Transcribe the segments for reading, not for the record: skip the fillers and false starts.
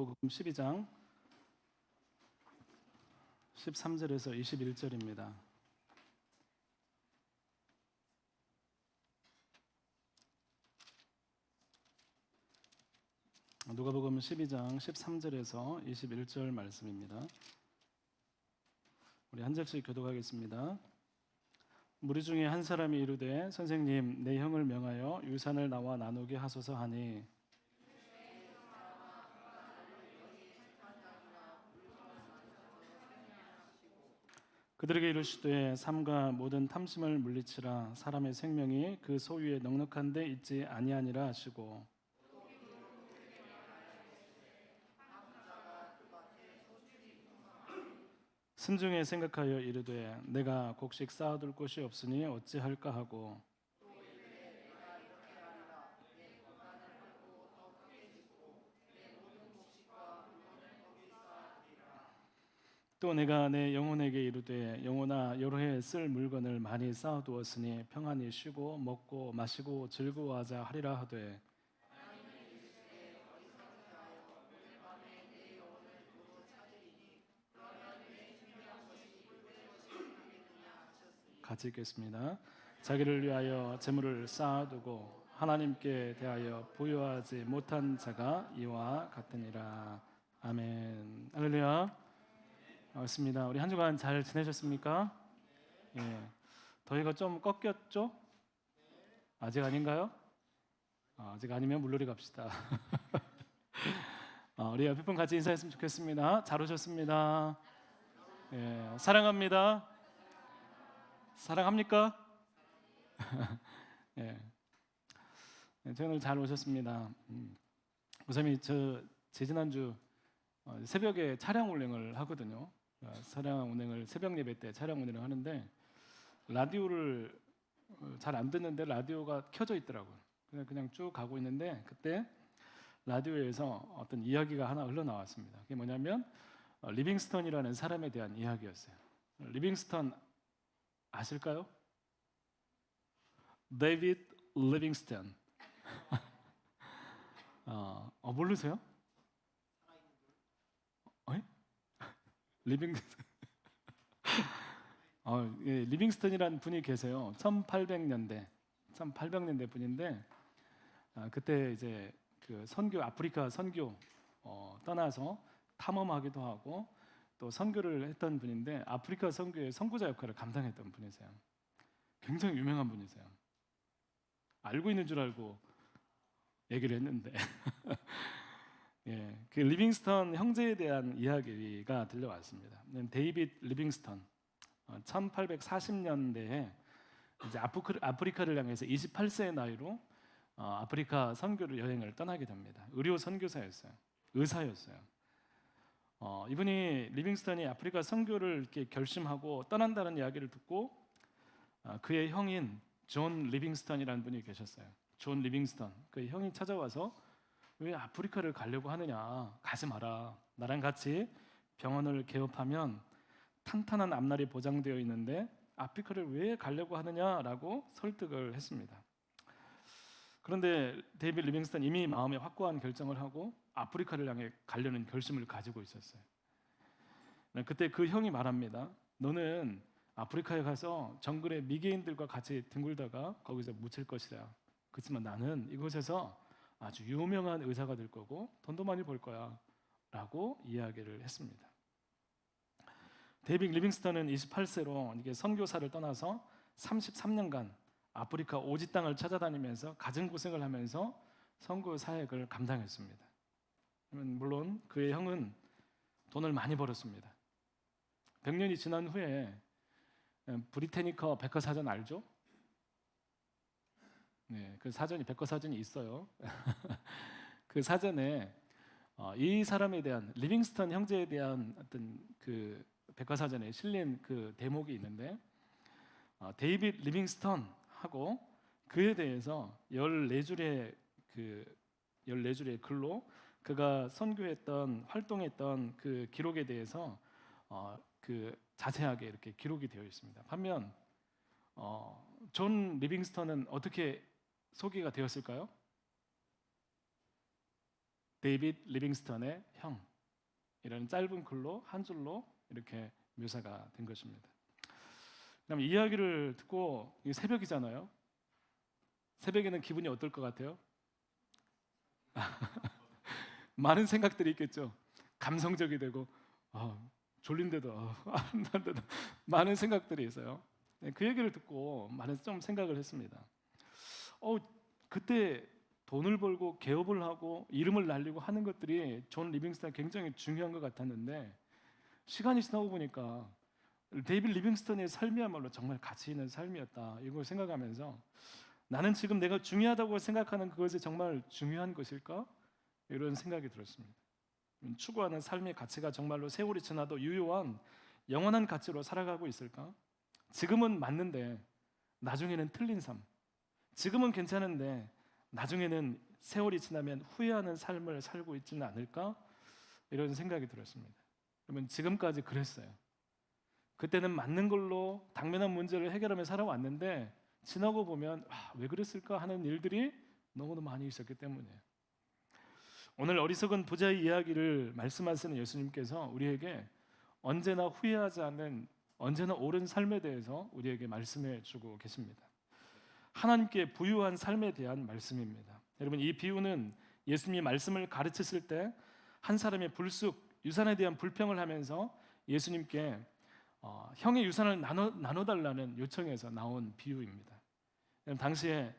누가복음 12장 13절에서 21절입니다. 누가복음 12장 13절에서 21절 말씀입니다. 우리 한 절씩 교독하겠습니다. 무리 중에 한 사람이 이르되 선생님, 내 형을 명하여 유산을 나와 나누게 하소서 하니 그들에게 이르시되 삼가 모든 탐심을 물리치라. 사람의 생명이 그 소유에 넉넉한 데 있지 아니하니라 하시고 심중에 생각하여 이르되 내가 곡식 쌓아둘 곳이 없으니 어찌할까 하고 또 내가 내 영혼에게 이르되 영혼아, 여러 해 쓸 물건을 많이 쌓아두었으니 평안히 쉬고 먹고 마시고 즐거워하자 하리라 하되 같이 읽겠습니다. 자기를 위하여 재물을 쌓아두고 하나님께 대하여 부여하지 못한 자가 이와 같으니라. 아멘. 할렐루야. 반갑습니다. 우리 한 주간 잘 지내셨습니까? 예. 더위가 좀 꺾였죠? 아직 아닌가요? 아직 아니면 물놀이 갑시다. 우리 옆에 분 같이 인사했으면 좋겠습니다. 잘 오셨습니다. 예. 사랑합니다. 사랑합니까? 예. 저 오늘 잘 오셨습니다. 우선이 지난주 새벽에 차량 운행을 하거든요. 차량 운행을 새벽 예배 때 차량 운행을 하는데 라디오를 잘 안 듣는데 라디오가 켜져 있더라고요. 그냥 쭉 가고 있는데 그때 라디오에서 어떤 이야기가 하나 흘러나왔습니다. 그게 뭐냐면 리빙스턴이라는 사람에 대한 이야기였어요. 리빙스턴 아실까요? 데이비드 리빙스턴. 모르세요? 리빙스턴이라는 분이 계세요. 1800년대 분인데 그때 이제 그 아프리카 선교 떠나서 탐험하기도 하고 또 선교를 했던 분인데 아프리카 선교의 선구자 역할을 감당했던 분이세요. 굉장히 유명한 분이세요. 알고 있는 줄 알고 얘기를 했는데 예, 그 리빙스턴 형제에 대한 이야기가 들려왔습니다. 데이비드 리빙스턴 1840년대에 이제 아프리카를 향해서 28세의 나이로 아프리카 선교를 여행을 떠나게 됩니다. 의료 선교사였어요. 의사였어요. 이분이 리빙스턴이 아프리카 선교를 이렇게 결심하고 떠난다는 이야기를 듣고 그의 형인 존 리빙스턴이라는 분이 계셨어요. 존 리빙스턴, 그 형이 찾아와서 왜 아프리카를 가려고 하느냐, 가지 마라. 나랑 같이 병원을 개업하면 탄탄한 앞날이 보장되어 있는데 아프리카를 왜 가려고 하느냐라고 설득을 했습니다. 그런데 데이비드 리빙스턴 이미 마음에 확고한 결정을 하고 아프리카를 향해 가려는 결심을 가지고 있었어요. 그때 그 형이 말합니다. 너는 아프리카에 가서 정글의 미개인들과 같이 뒹굴다가 거기서 묻힐 것이다. 그렇지만 나는 이곳에서 아주 유명한 의사가 될 거고 돈도 많이 벌 거야 라고 이야기를 했습니다. 데이비드 리빙스턴은 28세로 이게 선교사를 떠나서 33년간 아프리카 오지 땅을 찾아다니면서 갖은 고생을 하면서 선교 사역을 감당했습니다. 물론 그의 형은 돈을 많이 벌었습니다. 100년이 지난 후에 브리테니커 백과사전 알죠? 네, 그 사전이 백과사전이 있어요. 그 사전에 이 사람에 대한 리빙스턴 형제에 대한 어떤 그 백과사전에 실린 그 대목이 있는데 데이비드 리빙스턴 하고 그에 대해서 14줄의 글로 그가 선교했던 활동했던 그 기록에 대해서 그 자세하게 이렇게 기록이 되어 있습니다. 반면 존 리빙스턴은 어떻게 소개가 되었을까요? 데이빗 리빙스턴의 형, 이런 짧은 글로 한 줄로 이렇게 묘사가 된 것입니다. 그다음 이야기를 듣고, 이게 새벽이잖아요. 새벽에는 기분이 어떨 것 같아요? 많은 생각들이 있겠죠. 감성적이 되고, 졸린데도 안 난데도 많은 생각들이 있어요. 그 얘기를 듣고 많은 좀 생각을 했습니다. 그때 돈을 벌고 개업을 하고 이름을 날리고 하는 것들이 존 리빙스턴 굉장히 중요한 것 같았는데, 시간이 지나고 보니까 데이빗 리빙스턴의 삶이야말로 정말 가치 있는 삶이었다, 이걸 생각하면서 나는 지금 내가 중요하다고 생각하는 그것이 정말 중요한 것일까? 이런 생각이 들었습니다. 추구하는 삶의 가치가 정말로 세월이 지나도 유효한 영원한 가치로 살아가고 있을까? 지금은 맞는데 나중에는 틀린 삶, 지금은 괜찮은데 나중에는 세월이 지나면 후회하는 삶을 살고 있지는 않을까? 이런 생각이 들었습니다. 그러면 지금까지 그랬어요. 그때는 맞는 걸로 당면한 문제를 해결하며 살아왔는데 지나고 보면 왜 그랬을까 하는 일들이 너무도 많이 있었기 때문이에요. 오늘 어리석은 부자의 이야기를 말씀하시는 예수님께서 우리에게 언제나 후회하지 않는, 언제나 옳은 삶에 대해서 우리에게 말씀해 주고 계십니다. 하나님께 부유한 삶에 대한 말씀입니다. 여러분, 이 비유는 예수님이 말씀을 가르치실 때 한 사람이 불쑥 유산에 대한 불평을 하면서 예수님께 형의 유산을 나눠달라는 요청에서 나온 비유입니다. 당시에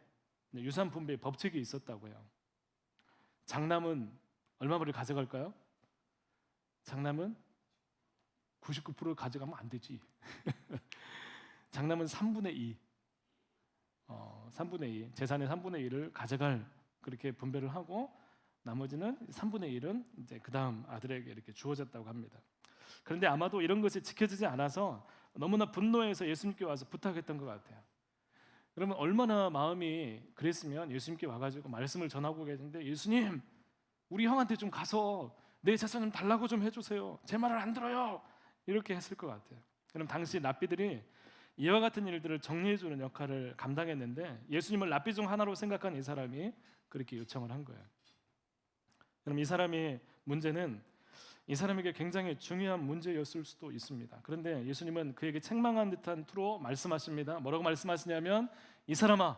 유산 분배 법칙이 있었다고요. 장남은 얼마를 가져갈까요? 장남은 99%를 가져가면 안 되지. 장남은 3분의 2, 3분의 2, 재산의 3분의 1을 가져갈, 그렇게 분배를 하고 나머지는 3분의 1은 이제 그 다음 아들에게 이렇게 주어졌다고 합니다. 그런데 아마도 이런 것이 지켜지지 않아서 너무나 분노해서 예수님께 와서 부탁했던 것 같아요. 그러면 얼마나 마음이 그랬으면 예수님께 와가지고 말씀을 전하고 계신데, 예수님, 우리 형한테 좀 가서 내 재산 좀 달라고 좀 해주세요, 제 말을 안 들어요, 이렇게 했을 것 같아요. 그럼 당시 랍비들이 이와 같은 일들을 정리해주는 역할을 감당했는데, 예수님을 랍비 중 하나로 생각한 이 사람이 그렇게 요청을 한 거예요. 그럼 이 사람의 문제는 이 사람에게 굉장히 중요한 문제였을 수도 있습니다. 그런데 예수님은 그에게 책망한 듯한 투로 말씀하십니다. 뭐라고 말씀하시냐면, 이 사람아,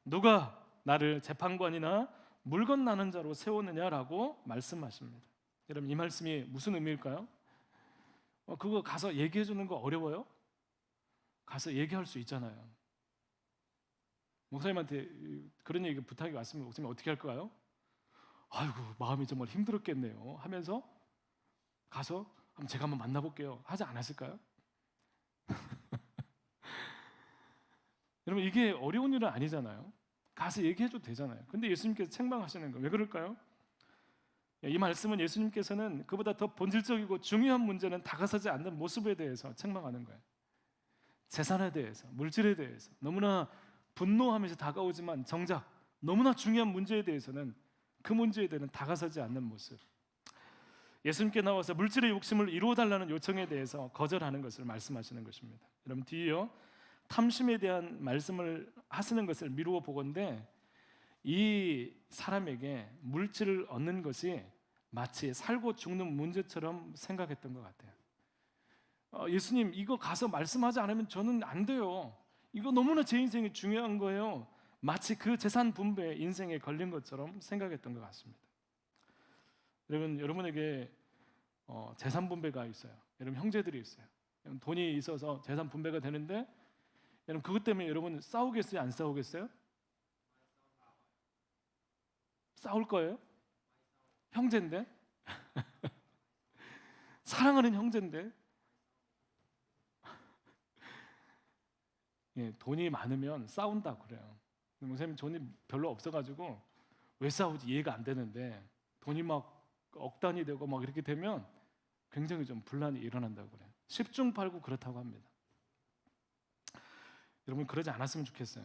누가 나를 재판관이나 물건 나는 자로 세우느냐라고 말씀하십니다. 여러분, 이 말씀이 무슨 의미일까요? 그거 가서 얘기해 주는 거 어려워요? 가서 얘기할 수 있잖아요. 목사님한테 그런 얘기 부탁이 왔으면 목사님 어떻게 할까요? 아이고, 마음이 정말 힘들었겠네요 하면서 가서 제가 한번 만나볼게요 하지 않았을까요? 여러분, 이게 어려운 일은 아니잖아요. 가서 얘기해줘도 되잖아요. 근데 예수님께서 책망하시는 거 왜 그럴까요? 이 말씀은 예수님께서는 그보다 더 본질적이고 중요한 문제는 다가서지 않는 모습에 대해서 책망하는 거예요. 재산에 대해서, 물질에 대해서 너무나 분노하면서 다가오지만 정작 너무나 중요한 문제에 대해서는 그 문제에 대해서는 다가서지 않는 모습. 예수님께 나와서 물질의 욕심을 이루어달라는 요청에 대해서 거절하는 것을 말씀하시는 것입니다. 여러분, 뒤에요, 탐심에 대한 말씀을 하시는 것을 미루어 보건대 이 사람에게 물질을 얻는 것이 마치 살고 죽는 문제처럼 생각했던 것 같아요. 예수님, 이거 가서 말씀하지 않으면 저는 안 돼요. 이거 너무나 제 인생이 중요한 거예요. 마치 그 재산 분배에 인생에 걸린 것처럼 생각했던 것 같습니다. 여러분에게 재산 분배가 있어요. 여러분, 형제들이 있어요. 여러분, 돈이 있어서 재산 분배가 되는데, 여러분, 그것 때문에 여러분 싸우겠어요? 안 싸우겠어요? 싸울 거예요? 형제인데? 사랑하는 형제인데? 돈이 많으면 싸운다 그래요. 목사님, 돈이 별로 없어가지고 왜 싸우지 이해가 안 되는데, 돈이 막 억 단위 되고 막 이렇게 되면 굉장히 좀 분란이 일어난다고 그래요. 10중 8구 그렇다고 합니다. 여러분, 그러지 않았으면 좋겠어요.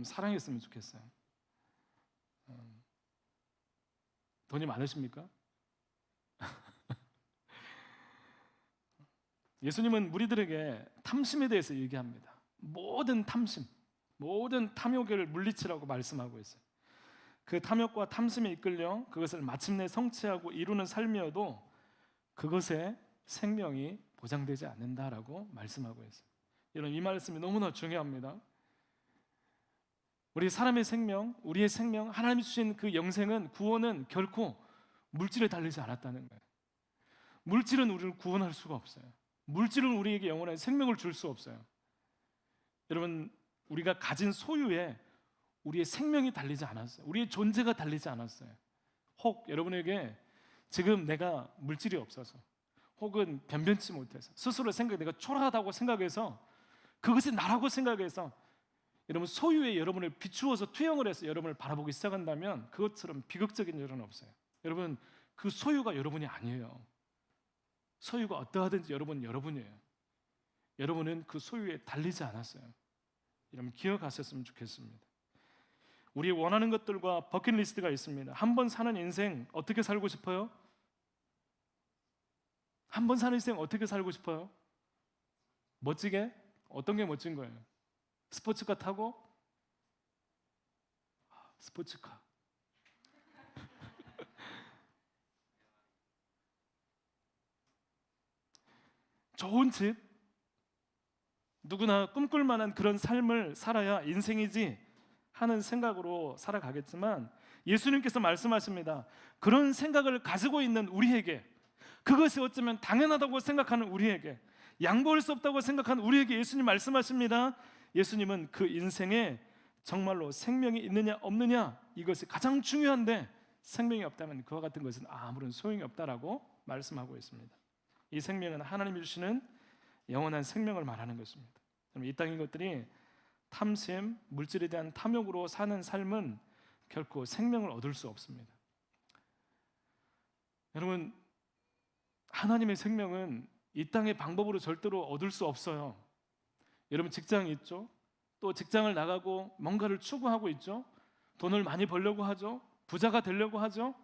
사랑했으면 좋겠어요. 돈이 많으십니까? 예수님은 무리들에게 탐심에 대해서 얘기합니다. 모든 탐심, 모든 탐욕을 물리치라고 말씀하고 있어요. 그 탐욕과 탐심에 이끌려 그것을 마침내 성취하고 이루는 삶이어도 그것에 생명이 보장되지 않는다라고 말씀하고 있어요. 여러분, 이 말씀이 너무나 중요합니다. 우리 사람의 생명, 우리의 생명, 하나님이 주신 그 영생은, 구원은 결코 물질에 달리지 않았다는 거예요. 물질은 우리를 구원할 수가 없어요. 물질은 우리에게 영원한 생명을 줄 수 없어요. 여러분, 우리가 가진 소유에 우리의 생명이 달리지 않았어요. 우리의 존재가 달리지 않았어요. 혹 여러분에게 지금 내가 물질이 없어서, 혹은 변변치 못해서, 스스로 내가 초라하다고 생각해서, 그것이 나라고 생각해서 여러분 소유에 여러분을 비추어서 투영을 해서 여러분을 바라보기 시작한다면 그것처럼 비극적인 일은 없어요. 여러분, 그 소유가 여러분이 아니에요. 소유가 어떠하든지 여러분이에요. 여러분은 그 소유에 달리지 않았어요. 여러분, 기억하셨으면 좋겠습니다. 우리 원하는 것들과 버킷리스트가 있습니다. 한 번 사는 인생 어떻게 살고 싶어요? 한 번 사는 인생 어떻게 살고 싶어요? 멋지게? 어떤 게 멋진 거예요? 스포츠카 타고? 스포츠카. 좋은 집? 누구나 꿈꿀 만한 그런 삶을 살아야 인생이지 하는 생각으로 살아가겠지만, 예수님께서 말씀하십니다. 그런 생각을 가지고 있는 우리에게, 그것이 어쩌면 당연하다고 생각하는 우리에게, 양보할 수 없다고 생각하는 우리에게 예수님 말씀하십니다. 예수님은 그 인생에 정말로 생명이 있느냐 없느냐, 이것이 가장 중요한데 생명이 없다면 그와 같은 것은 아무런 소용이 없다라고 말씀하고 있습니다. 이 생명은 하나님이 주시는 영원한 생명을 말하는 것입니다. 이 땅의 것들이 탐심, 물질에 대한 탐욕으로 사는 삶은 결코 생명을 얻을 수 없습니다. 여러분, 하나님의 생명은 이 땅의 방법으로 절대로 얻을 수 없어요. 여러분, 직장이 있죠? 또 직장을 나가고 뭔가를 추구하고 있죠? 돈을 많이 벌려고 하죠? 부자가 되려고 하죠?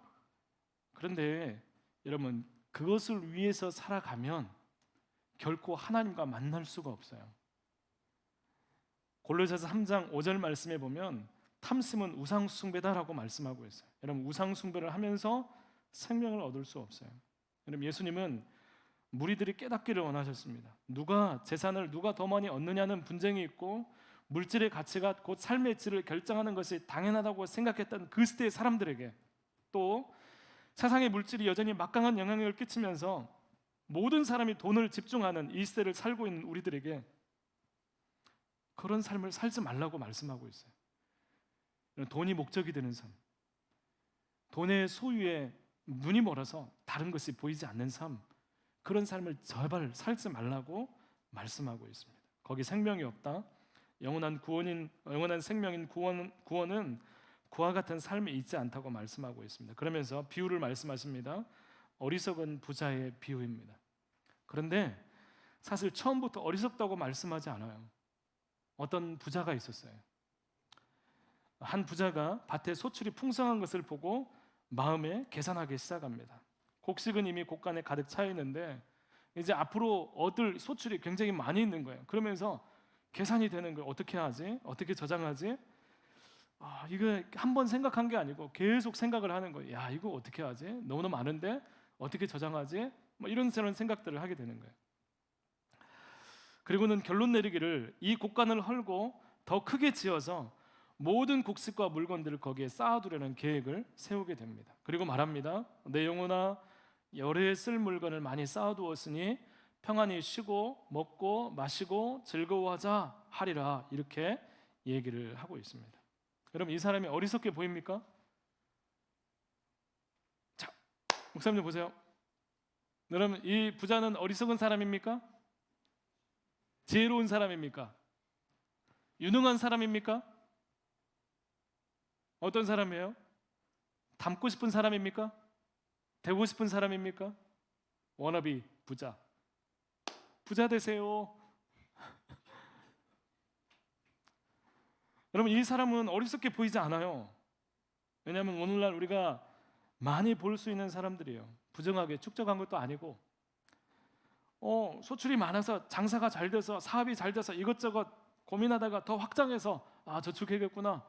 그런데 여러분, 그것을 위해서 살아가면 결코 하나님과 만날 수가 없어요. 골로새서 3장 5절 말씀에 보면 탐심은 우상 숭배다라고 말씀하고 있어요. 여러분, 우상 숭배를 하면서 생명을 얻을 수 없어요. 여러분, 예수님은 무리들이 깨닫기를 원하셨습니다. 재산을 누가 더 많이 얻느냐는 분쟁이 있고, 물질의 가치가 곧 삶의 질을 결정하는 것이 당연하다고 생각했던 그 시대의 사람들에게, 또 세상의 물질이 여전히 막강한 영향력을 끼치면서 모든 사람이 돈을 집중하는 이 시대를 살고 있는 우리들에게 그런 삶을 살지 말라고 말씀하고 있어요. 돈이 목적이 되는 삶, 돈의 소유에 눈이 멀어서 다른 것이 보이지 않는 삶, 그런 삶을 제발 살지 말라고 말씀하고 있습니다. 거기 생명이 없다. 영원한 생명인 구원은 그와 같은 삶이 있지 않다고 말씀하고 있습니다. 그러면서 비유를 말씀하십니다. 어리석은 부자의 비유입니다. 그런데 사실 처음부터 어리석다고 말씀하지 않아요. 어떤 부자가 있었어요. 한 부자가 밭에 소출이 풍성한 것을 보고 마음에 계산하기 시작합니다. 곡식은 이미 곡간에 가득 차 있는데 이제 앞으로 얻을 소출이 굉장히 많이 있는 거예요. 그러면서 계산이 되는 거예요. 어떻게 하지? 어떻게 저장하지? 이거 한 번 생각한 게 아니고 계속 생각을 하는 거예요. 야, 이거 어떻게 하지? 너무너무 많은데 어떻게 저장하지? 이런저런 생각들을 하게 되는 거예요. 그리고는 결론 내리기를, 이 곡간을 헐고 더 크게 지어서 모든 곡식과 물건들을 거기에 쌓아두려는 계획을 세우게 됩니다. 그리고 말합니다. 내 영혼아, 열에 쓸 물건을 많이 쌓아두었으니 평안히 쉬고 먹고 마시고 즐거워하자 하리라, 이렇게 얘기를 하고 있습니다. 여러분, 이 사람이 어리석게 보입니까? 자, 목사님 보세요. 여러분, 이 부자는 어리석은 사람입니까? 지혜로운 사람입니까? 유능한 사람입니까? 어떤 사람이에요? 닮고 싶은 사람입니까? 되고 싶은 사람입니까? 워너비 부자. 부자 되세요. 여러분, 이 사람은 어리석게 보이지 않아요. 왜냐하면 오늘날 우리가 많이 볼 수 있는 사람들이에요. 부정하게 축적한 것도 아니고, 소출이 많아서 장사가 잘 돼서 사업이 잘 돼서 이것저것 고민하다가 더 확장해서 저축해야겠구나,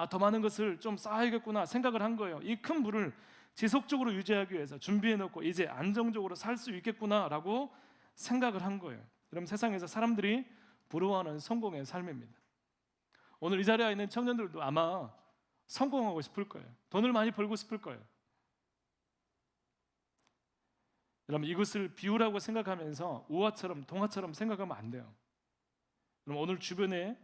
더 많은 것을 좀 쌓아야겠구나 생각을 한 거예요. 이 큰 부를 지속적으로 유지하기 위해서 준비해 놓고 이제 안정적으로 살 수 있겠구나라고 생각을 한 거예요. 여러분, 세상에서 사람들이 부러워하는 성공의 삶입니다. 오늘 이 자리에 있는 청년들도 아마 성공하고 싶을 거예요. 돈을 많이 벌고 싶을 거예요. 여러분, 이것을 비유라고 생각하면서 우화처럼 동화처럼 생각하면 안 돼요. 그럼 오늘 주변에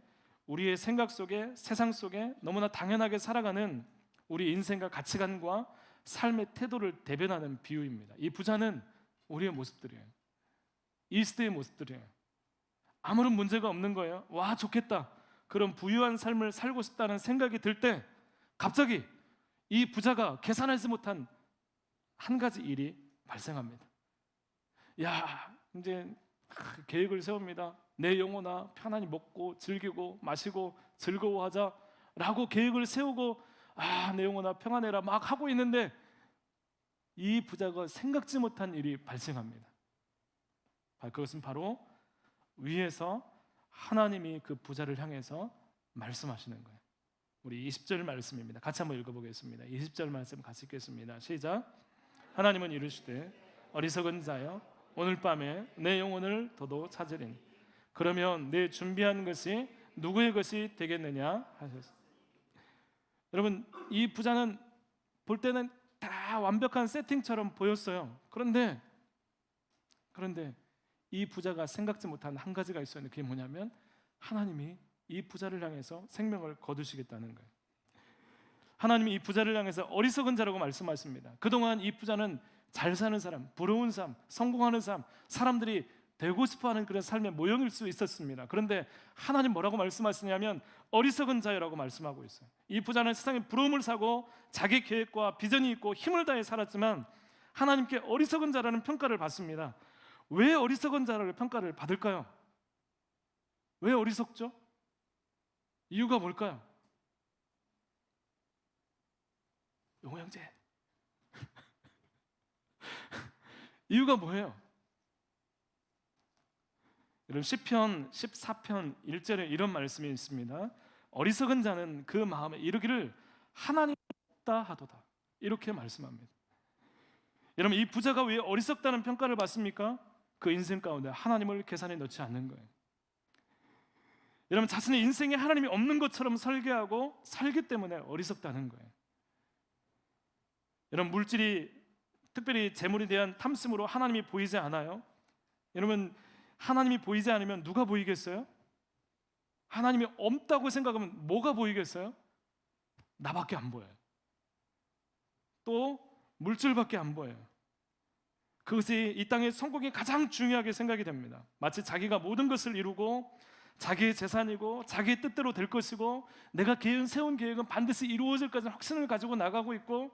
우리의 생각 속에, 세상 속에 너무나 당연하게 살아가는 우리 인생과 가치관과 삶의 태도를 대변하는 비유입니다. 이 부자는 우리의 모습들이에요. 이스트의 모습들이에요. 아무런 문제가 없는 거예요. 와, 좋겠다. 그런 부유한 삶을 살고 싶다는 생각이 들 때 갑자기 이 부자가 계산하지 못한 한 가지 일이 발생합니다. 야, 이제 계획을 세웁니다. 내 영혼아 편안히 먹고 즐기고 마시고 즐거워하자라고 계획을 세우고 내 영혼아 평안해라 막 하고 있는데 이 부자가 생각지 못한 일이 발생합니다. 그것은 바로 위에서 하나님이 그 부자를 향해서 말씀하시는 거예요. 우리 20절 말씀입니다. 같이 한번 읽어보겠습니다. 20절 말씀 같이 읽겠습니다. 시작. 하나님은 이르시되 어리석은 자여 오늘 밤에 내 영혼을 더도 찾으리니 그러면 내 준비한 것이 누구의 것이 되겠느냐 하셨습니다. 여러분, 이 부자는 볼 때는 다 완벽한 세팅처럼 보였어요. 그런데 이 부자가 생각지 못한 한 가지가 있었는데 그게 뭐냐면 하나님이 이 부자를 향해서 생명을 거두시겠다는 거예요. 하나님이 이 부자를 향해서 어리석은 자라고 말씀하십니다. 그동안 이 부자는 잘 사는 사람, 부러운 사람, 성공하는 사람, 사람들이 되고 싶어하는 그런 삶의 모형일 수 있었습니다. 그런데 하나님 뭐라고 말씀하시냐면 어리석은 자여라고 말씀하고 있어요. 이 부자는 세상에 부러움을 사고 자기 계획과 비전이 있고 힘을 다해 살았지만 하나님께 어리석은 자라는 평가를 받습니다. 왜 어리석은 자라는 평가를 받을까요? 왜 어리석죠? 이유가 뭘까요? 용호 형제 이유가 뭐예요? 여러분, 시편 14편 1절에 이런 말씀이 있습니다. 어리석은 자는 그 마음에 이르기를 하나님 없다 하도다, 이렇게 말씀합니다. 여러분, 이 부자가 왜 어리석다는 평가를 받습니까? 그 인생 가운데 하나님을 계산에 넣지 않는 거예요. 여러분, 자신의 인생에 하나님이 없는 것처럼 설계하고 살기 때문에 어리석다는 거예요. 여러분, 물질이 특별히 재물에 대한 탐심으로 하나님이 보이지 않아요. 여러분, 하나님이 보이지 않으면 누가 보이겠어요? 하나님이 없다고 생각하면 뭐가 보이겠어요? 나밖에 안 보여요. 또 물질밖에 안 보여요. 그것이 이 땅의 성공이 가장 중요하게 생각이 됩니다. 마치 자기가 모든 것을 이루고 자기의 재산이고 자기의 뜻대로 될 것이고 내가 세운 계획은 반드시 이루어질 것을 확신을 가지고 나가고 있고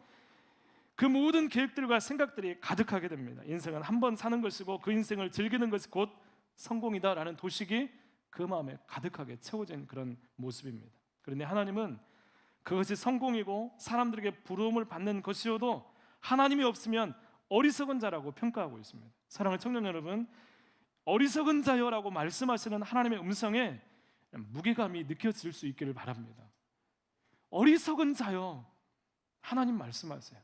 그 모든 계획들과 생각들이 가득하게 됩니다. 인생은 한 번 사는 것이고 그 인생을 즐기는 것이 곧 성공이다라는 도식이 그 마음에 가득하게 채워진 그런 모습입니다. 그런데 하나님은 그것이 성공이고 사람들에게 부러움을 받는 것이어도 하나님이 없으면 어리석은 자라고 평가하고 있습니다. 사랑하는 청년 여러분, 어리석은 자여라고 말씀하시는 하나님의 음성에 무게감이 느껴질 수 있기를 바랍니다. 어리석은 자여, 하나님 말씀하세요.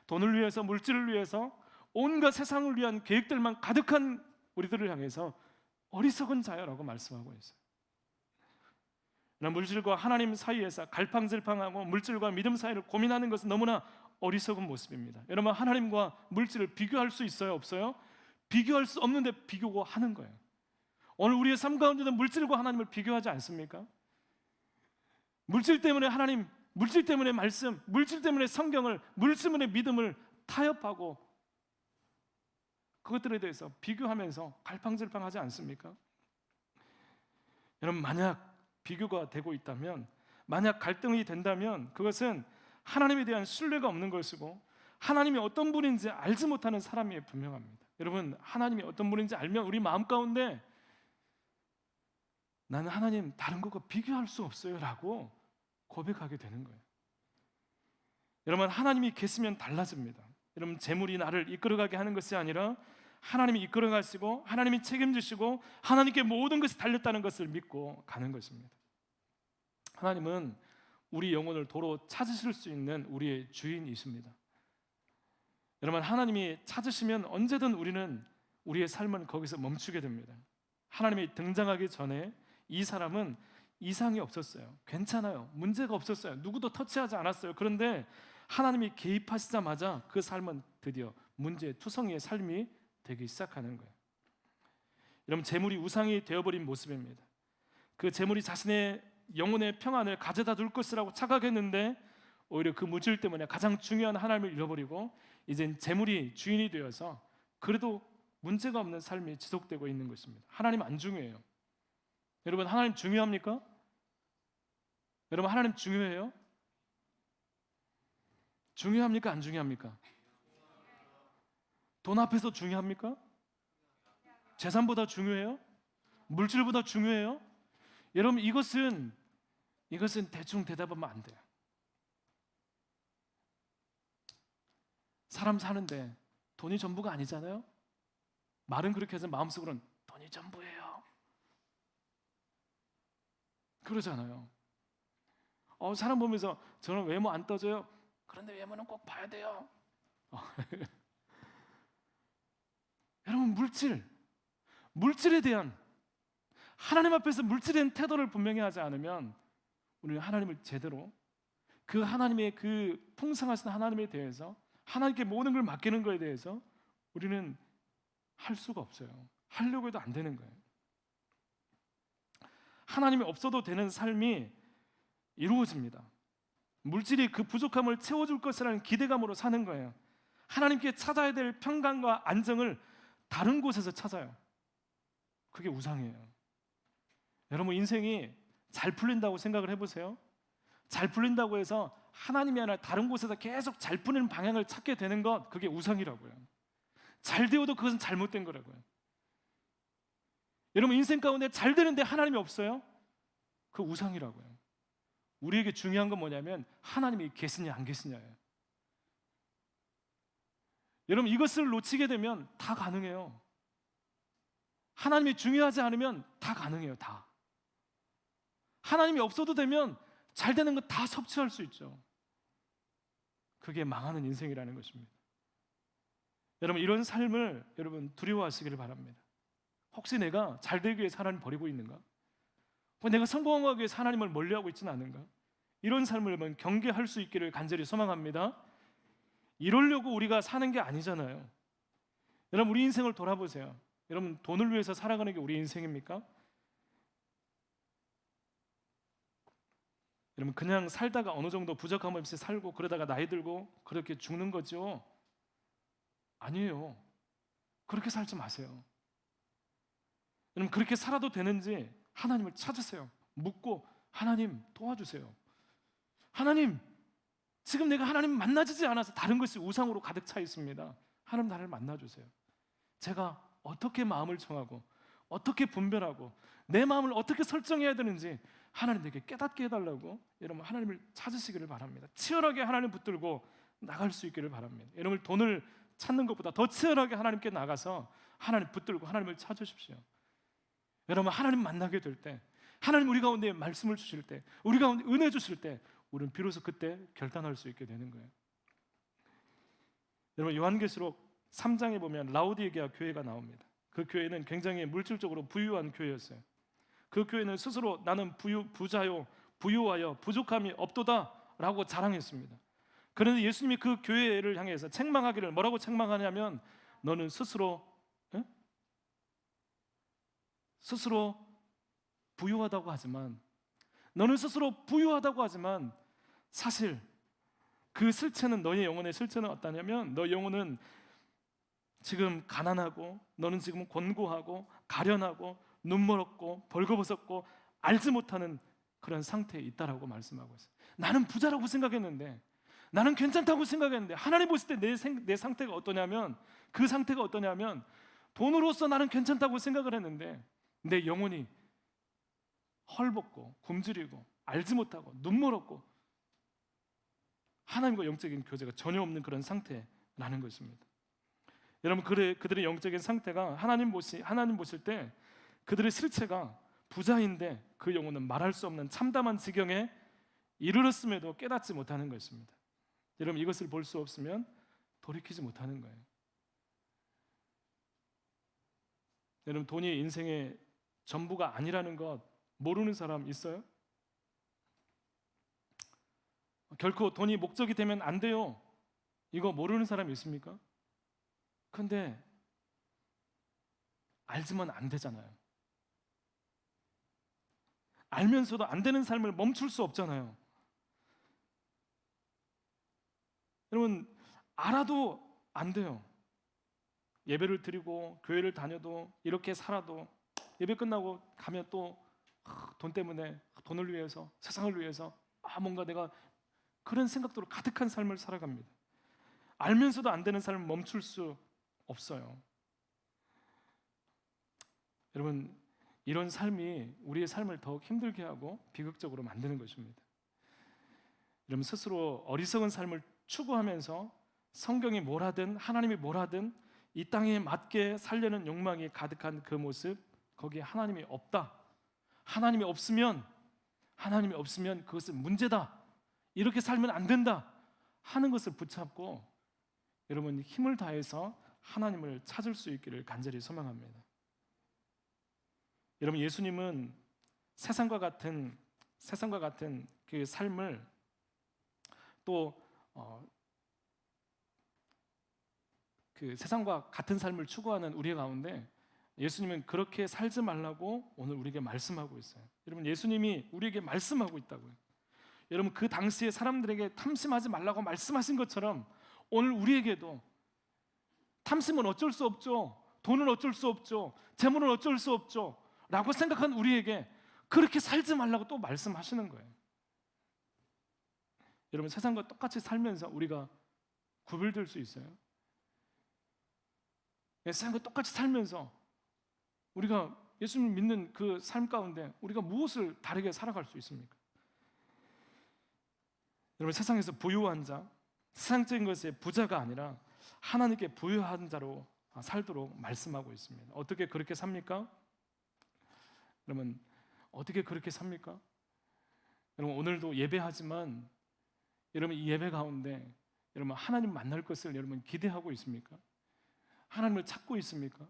돈을 위해서, 물질을 위해서, 온갖 세상을 위한 계획들만 가득한 우리들을 향해서 어리석은 자여라고 말씀하고 있어요. 물질과 하나님 사이에서 갈팡질팡하고 물질과 믿음 사이를 고민하는 것은 너무나 어리석은 모습입니다. 여러분, 하나님과 물질을 비교할 수 있어요? 없어요? 비교할 수 없는데 비교하는 거예요. 오늘 우리의 삶 가운데도 물질과 하나님을 비교하지 않습니까? 물질 때문에 하나님, 물질 때문에 말씀, 물질 때문에 성경을, 물질 때문에 믿음을 타협하고 그것들에 대해서 비교하면서 갈팡질팡하지 않습니까? 여러분, 만약 비교가 되고 있다면, 만약 갈등이 된다면 그것은 하나님에 대한 신뢰가 없는 것이고 하나님이 어떤 분인지 알지 못하는 사람이 분명합니다. 여러분, 하나님이 어떤 분인지 알면 우리 마음 가운데 나는 하나님 다른 것과 비교할 수 없어요 라고 고백하게 되는 거예요. 여러분, 하나님이 계시면 달라집니다. 여러분, 재물이 나를 이끌어가게 하는 것이 아니라 하나님이 이끌어가시고 하나님이 책임지시고 하나님께 모든 것이 달렸다는 것을 믿고 가는 것입니다. 하나님은 우리 영혼을 도로 찾으실 수 있는 우리의 주인이십니다. 여러분, 하나님이 찾으시면 언제든 우리의 삶은 거기서 멈추게 됩니다. 하나님이 등장하기 전에 이 사람은 이상이 없었어요. 괜찮아요. 문제가 없었어요. 누구도 터치하지 않았어요. 그런데 하나님이 개입하시자마자 그 삶은 드디어 문제투성이의 삶이 되기 시작하는 거예요. 여러분, 재물이 우상이 되어버린 모습입니다. 그 재물이 자신의 영혼의 평안을 가져다 둘 것이라고 착각했는데 오히려 그 물질 때문에 가장 중요한 하나님을 잃어버리고 이젠 재물이 주인이 되어서 그래도 문제가 없는 삶이 지속되고 있는 것입니다. 하나님 안 중요해요. 여러분, 하나님 중요합니까? 여러분, 하나님 중요해요? 중요합니까? 안 중요합니까? 돈 앞에서 중요합니까? 재산보다 중요해요? 물질보다 중요해요? 여러분, 이것은 대충 대답하면 안 돼요. 사람 사는데 돈이 전부가 아니잖아요. 말은 그렇게 해서 마음속으로는 돈이 전부예요. 그러잖아요. 사람 보면서 저는 외모 안 떠져요. 그런데 외모는 꼭 봐야 돼요. 여러분, 물질에 대한 하나님 앞에서 물질에 대한 태도를 분명히 하지 않으면 우리는 하나님을 제대로 그 하나님의 그 풍성하신 하나님에 대해서 하나님께 모든 걸 맡기는 것에 대해서 우리는 할 수가 없어요. 하려고 해도 안 되는 거예요. 하나님이 없어도 되는 삶이 이루어집니다. 물질이 그 부족함을 채워줄 것이라는 기대감으로 사는 거예요. 하나님께 찾아야 될 평강과 안정을 다른 곳에서 찾아요. 그게 우상이에요. 여러분, 인생이 잘 풀린다고 생각을 해보세요. 잘 풀린다고 해서 하나님이 아니라 다른 곳에서 계속 잘 풀리는 방향을 찾게 되는 것, 그게 우상이라고요. 잘 되어도 그것은 잘못된 거라고요. 여러분, 인생 가운데 잘 되는데 하나님이 없어요? 그 우상이라고요. 우리에게 중요한 건 뭐냐면 하나님이 계시냐 안 계시냐예요. 여러분, 이것을 놓치게 되면 다 가능해요. 하나님이 중요하지 않으면 다 가능해요. 다. 하나님이 없어도 되면 잘 되는 거 다 섭취할 수 있죠. 그게 망하는 인생이라는 것입니다. 여러분, 이런 삶을 여러분 두려워하시기를 바랍니다. 혹시 내가 잘 되기 위해서 하나님 버리고 있는가? 내가 성공하기 위해서 하나님을 멀리하고 있지는 않은가? 이런 삶을 여러분 경계할 수 있기를 간절히 소망합니다. 이러려고 우리가 사는 게 아니잖아요. 여러분, 우리 인생을 돌아보세요. 여러분, 돈을 위해서 살아가는 게 우리 인생입니까? 여러분, 그냥 살다가 어느 정도 부족함 없이 살고 그러다가 나이 들고 그렇게 죽는 거죠? 아니에요. 그렇게 살지 마세요. 여러분, 그렇게 살아도 되는지 하나님을 찾으세요. 묻고 하나님 도와주세요. 하나님, 지금 내가 하나님 만나지지 않아서 다른 것이 우상으로 가득 차 있습니다. 하나님, 나를 만나주세요. 제가 어떻게 마음을 정하고 어떻게 분별하고 내 마음을 어떻게 설정해야 되는지 하나님 내게 깨닫게 해달라고 여러분 하나님을 찾으시기를 바랍니다. 치열하게 하나님 붙들고 나갈 수 있기를 바랍니다. 여러분, 돈을 찾는 것보다 더 치열하게 하나님께 나가서 하나님 붙들고 하나님을 찾으십시오. 여러분, 하나님 만나게 될 때, 하나님 우리 가운데 말씀을 주실 때, 우리 가운데 은혜 주실 때 우리는 비로소 그때 결단할 수 있게 되는 거예요. 여러분, 요한계시록 3장에 보면 라오디게아 교회가 나옵니다. 그 교회는 굉장히 물질적으로 부유한 교회였어요. 그 교회는 스스로 나는 부자요, 부유하여 부족함이 없도다 라고 자랑했습니다. 그런데 예수님이 그 교회를 향해서 책망하기를 뭐라고 책망하냐면 너는 스스로 부유하다고 하지만 너는 스스로 부유하다고 하지만 사실 그 실체는 너의 영혼의 실체는 어떠냐면 너 영혼은 지금 가난하고 너는 지금 곤고하고 가련하고 눈멀었고 벌거벗었고 알지 못하는 그런 상태에 있다라고 말씀하고 있어요. 나는 부자라고 생각했는데 나는 괜찮다고 생각했는데 하나님 보실 때 내 상태가 어떠냐면 그 상태가 어떠냐면 돈으로서 나는 괜찮다고 생각을 했는데 내 영혼이 헐벗고 굶주리고 알지 못하고 눈멀었고 하나님과 영적인 교제가 전혀 없는 그런 상태라는 것입니다. 여러분, 그들의 영적인 상태가 하나님 보실 때 그들의 실체가 부자인데 그 영혼은 말할 수 없는 참담한 지경에 이르렀음에도 깨닫지 못하는 것입니다. 여러분, 이것을 볼 수 없으면 돌이키지 못하는 거예요. 여러분, 돈이 인생의 전부가 아니라는 것 모르는 사람 있어요? 결코 돈이 목적이 되면 안 돼요. 이거 모르는 사람 있습니까? 근데 알지만 안 되잖아요. 알면서도 안 되는 삶을 멈출 수 없잖아요. 여러분, 알아도 안 돼요. 예배를 드리고 교회를 다녀도 이렇게 살아도 예배 끝나고 가면 또 돈 때문에, 돈을 위해서, 세상을 위해서 뭔가 내가 그런 생각들로 가득한 삶을 살아갑니다. 알면서도 안 되는 삶을 멈출 수 없어요. 여러분, 이런 삶이 우리의 삶을 더욱 힘들게 하고 비극적으로 만드는 것입니다. 여러분, 스스로 어리석은 삶을 추구하면서 성경이 뭘 하든 하나님이 뭘 하든 이 땅에 맞게 살려는 욕망이 가득한 그 모습, 거기에 하나님이 없다, 하나님이 없으면 그것은 문제다, 이렇게 살면 안 된다 하는 것을 붙잡고 여러분 힘을 다해서 하나님을 찾을 수 있기를 간절히 소망합니다. 여러분, 예수님은 세상과 같은 그 삶을 또 그 세상과 같은 삶을 추구하는 우리 가운데 예수님은 그렇게 살지 말라고 오늘 우리에게 말씀하고 있어요. 여러분, 예수님이 우리에게 말씀하고 있다고요. 여러분, 그 당시에 사람들에게 탐심하지 말라고 말씀하신 것처럼 오늘 우리에게도 탐심은 어쩔 수 없죠, 돈은 어쩔 수 없죠, 재물은 어쩔 수 없죠 라고 생각한 우리에게 그렇게 살지 말라고 또 말씀하시는 거예요. 여러분, 세상과 똑같이 살면서 우리가 구별될 수 있어요? 세상과 똑같이 살면서 우리가 예수님 믿는 그 삶 가운데 우리가 무엇을 다르게 살아갈 수 있습니까? 여러분, 세상에서 부유한 자, 세상적인 것에 부자가 아니라 하나님께 부유한 자로 살도록 말씀하고 있습니다. 어떻게 그렇게 삽니까? 여러분, 어떻게 그렇게 삽니까? 여러분, 오늘도 예배하지만 여러분, 이 예배 가운데 여러분 하나님 만날 것을 여러분 기대하고 있습니까? 하나님을 찾고 있습니까?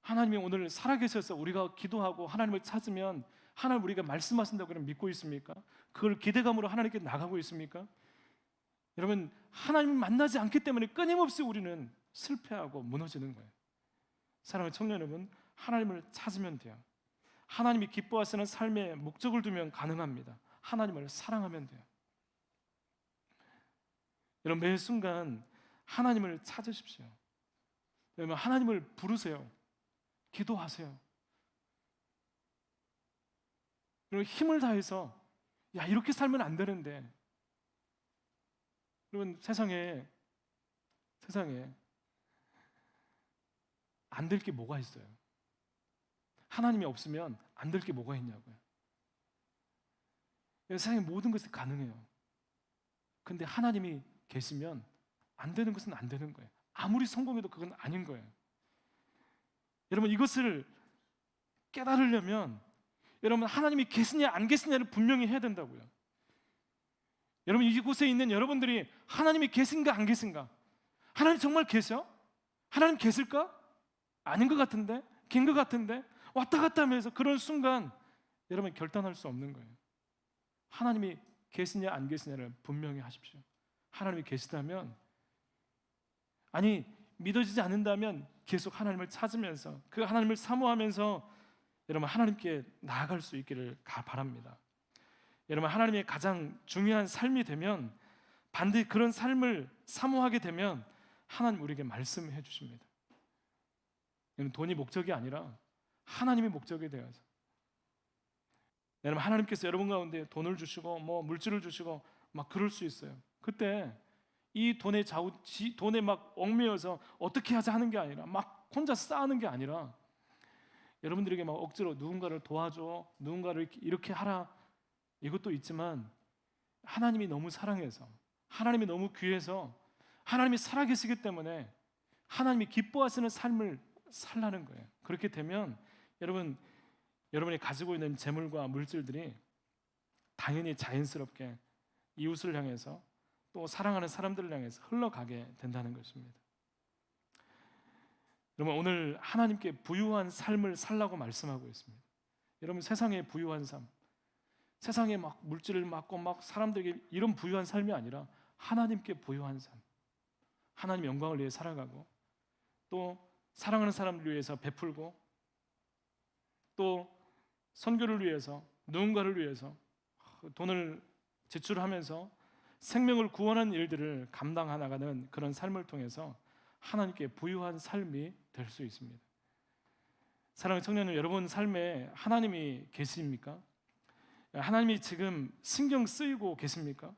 하나님이 오늘 살아계셔서 우리가 기도하고 하나님을 찾으면 하나님 우리가 말씀하신다고 그럼 믿고 있습니까? 그걸 기대감으로 하나님께 나가고 있습니까? 여러분, 하나님을 만나지 않기 때문에 끊임없이 우리는 실패하고 무너지는 거예요. 사랑하는 청년 여러분, 하나님을 찾으면 돼요. 하나님이 기뻐하시는 삶의 목적을 두면 가능합니다. 하나님을 사랑하면 돼요. 여러분, 매 순간 하나님을 찾으십시오. 여러분, 하나님을 부르세요. 기도하세요. 여러분, 힘을 다해서 이렇게 살면 안 되는데, 여러분, 세상에 안 될 게 뭐가 있어요? 하나님이 없으면 안 될 게 뭐가 있냐고요. 세상에 모든 것이 가능해요. 근데 하나님이 계시면 안 되는 것은 안 되는 거예요. 아무리 성공해도 그건 아닌 거예요. 여러분, 이것을 깨달으려면 여러분 하나님이 계시냐 안 계시냐를 분명히 해야 된다고요. 여러분, 이곳에 있는 여러분들이 하나님이 계신가 안 계신가? 하나님 정말 계셔? 하나님 계실까? 아닌 것 같은데? 긴 것 같은데? 왔다 갔다 하면서 그런 순간 여러분 결단할 수 없는 거예요. 하나님이 계시냐 안 계시냐를 분명히 하십시오. 하나님이 계시다면, 아니 믿어지지 않는다면 계속 하나님을 찾으면서 그 하나님을 사모하면서 여러분 하나님께 나아갈 수 있기를 바랍니다. 여러분, 하나님의 가장 중요한 삶이 되면, 반드시 그런 삶을 사모하게 되면 하나님 우리에게 말씀해 주십니다. 돈이 목적이 아니라 하나님이 목적이 되어서, 여러분 하나님께서 여러분 가운데 돈을 주시고 물질을 주시고 막 그럴 수 있어요. 그때 이 돈에 막 얽매여서 어떻게 하자 하는 게 아니라, 막 혼자 쌓는 게 아니라, 여러분들에게 막 억지로 누군가를 도와줘, 누군가를 이렇게 하라, 이것도 있지만 하나님이 너무 사랑해서, 하나님이 너무 귀해서, 하나님이 살아계시기 때문에 하나님이 기뻐하시는 삶을 살라는 거예요. 그렇게 되면 여러분이 가지고 있는 재물과 물질들이 당연히 자연스럽게 이웃을 향해서 또 사랑하는 사람들을 향해서 흘러가게 된다는 것입니다. 여러분, 오늘 하나님께 부유한 삶을 살라고 말씀하고 있습니다. 여러분, 세상의 부유한 삶, 세상에 막 물질을 받고 막 사람들에게 이런 부유한 삶이 아니라 하나님께 부유한 삶, 하나님 영광을 위해 살아가고 또 사랑하는 사람을 위해서 베풀고 또 선교를 위해서 누군가를 위해서 돈을 지출하면서 생명을 구원하는 일들을 감당해 나가는 그런 삶을 통해서 하나님께 부유한 삶이 될 수 있습니다. 사랑하는 청년들, 여러분 삶에 하나님이 계십니까? 하나님이 지금 신경 쓰이고 계십니까?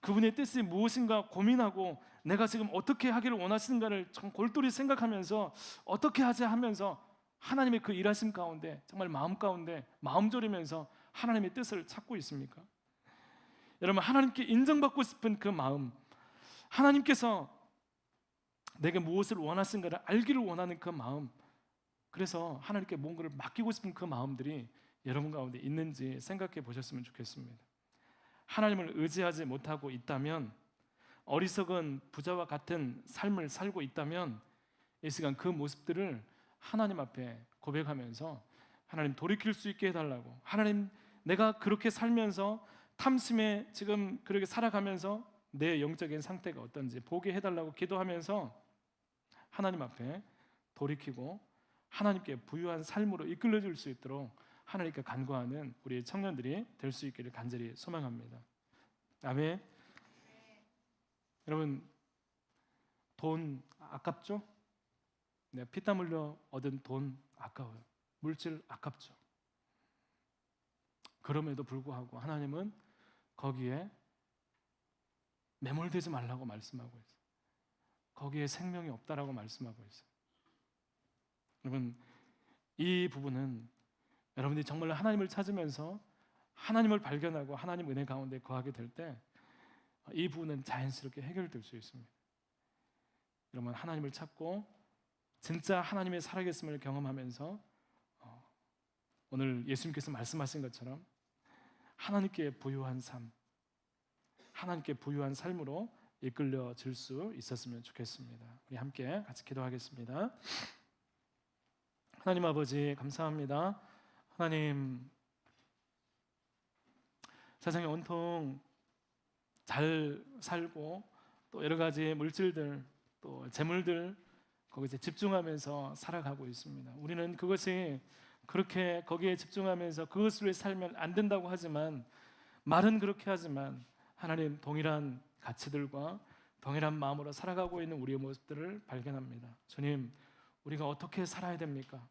그분의 뜻이 무엇인가 고민하고 내가 지금 어떻게 하기를 원하시는가를 참 골똘히 생각하면서 어떻게 하지 하면서 하나님의 그 일하심 가운데 정말 마음 가운데 마음 졸이면서 하나님의 뜻을 찾고 있습니까? 여러분, 하나님께 인정받고 싶은 그 마음, 하나님께서 내게 무엇을 원하시는가를 알기를 원하는 그 마음, 그래서 하나님께 뭔가를 맡기고 싶은 그 마음들이 여러분 가운데 있는지 생각해 보셨으면 좋겠습니다. 하나님을 의지하지 못하고 있다면, 어리석은 부자와 같은 삶을 살고 있다면 이 시간 그 모습들을 하나님 앞에 고백하면서 하나님 돌이킬 수 있게 해달라고, 하나님 내가 그렇게 살면서 탐심에 지금 그렇게 살아가면서 내 영적인 상태가 어떤지 보게 해달라고 기도하면서 하나님 앞에 돌이키고 하나님께 부유한 삶으로 이끌어줄 수 있도록 하나님께 간구하는 우리 청년들이 될 수 있기를 간절히 소망합니다. 아멘. 여러분, 돈 아깝죠? 네, 피땀 흘려 얻은 돈 아까워요. 물질 아깝죠. 그럼에도 불구하고 하나님은 거기에 매몰되지 말라고 말씀하고 있어요. 거기에 생명이 없다라고 말씀하고 있어요. 여러분, 이 부분은 여러분들이 정말 하나님을 찾으면서 하나님을 발견하고 하나님 은혜 가운데 거하게 될 때 이 부분은 자연스럽게 해결될 수 있습니다. 여러분, 하나님을 찾고 진짜 하나님의 살아계심을 경험하면서 오늘 예수님께서 말씀하신 것처럼 하나님께 부유한 삶, 하나님께 부유한 삶으로 이끌려질 수 있었으면 좋겠습니다. 우리 함께 같이 기도하겠습니다. 하나님 아버지, 감사합니다. 하나님, 세상에 온통 잘 살고 또 여러 가지 물질들 또 재물들 거기에 집중하면서 살아가고 있습니다. 우리는 그것이 그렇게 거기에 집중하면서 그것을 위해 살면 안 된다고 하지만, 말은 그렇게 하지만 하나님 동일한 가치들과 동일한 마음으로 살아가고 있는 우리의 모습들을 발견합니다. 주님, 우리가 어떻게 살아야 됩니까?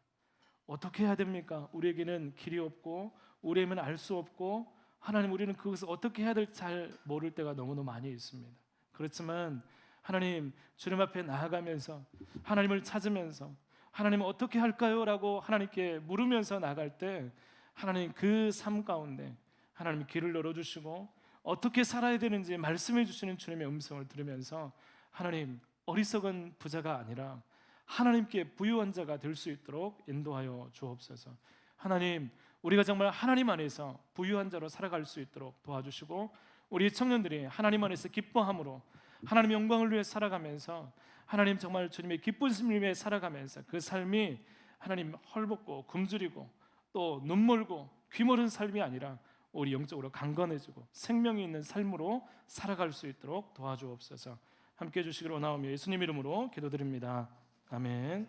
어떻게 해야 됩니까? 우리에게는 길이 없고 우리에게는 알 수 없고 하나님, 우리는 그것을 어떻게 해야 될지 잘 모를 때가 너무너무 많이 있습니다. 그렇지만 하나님, 주님 앞에 나아가면서 하나님을 찾으면서 하나님 어떻게 할까요? 라고 하나님께 물으면서 나갈 때 하나님 그 삶 가운데 하나님 길을 열어주시고 어떻게 살아야 되는지 말씀해 주시는 주님의 음성을 들으면서 하나님, 어리석은 부자가 아니라 하나님께 부유한 자가 될 수 있도록 인도하여 주옵소서. 하나님, 우리가 정말 하나님 안에서 부유한 자로 살아갈 수 있도록 도와주시고 우리 청년들이 하나님 안에서 기뻐함으로 하나님 영광을 위해 살아가면서 하나님 정말 주님의 기쁘심을 위해 살아가면서 그 삶이 하나님 헐벗고 굶주리고 또 눈멀고 귀멀은 삶이 아니라 우리 영적으로 강건해지고 생명이 있는 삶으로 살아갈 수 있도록 도와주옵소서. 함께해 주시기를 원하오며 예수님 이름으로 기도드립니다. 아멘.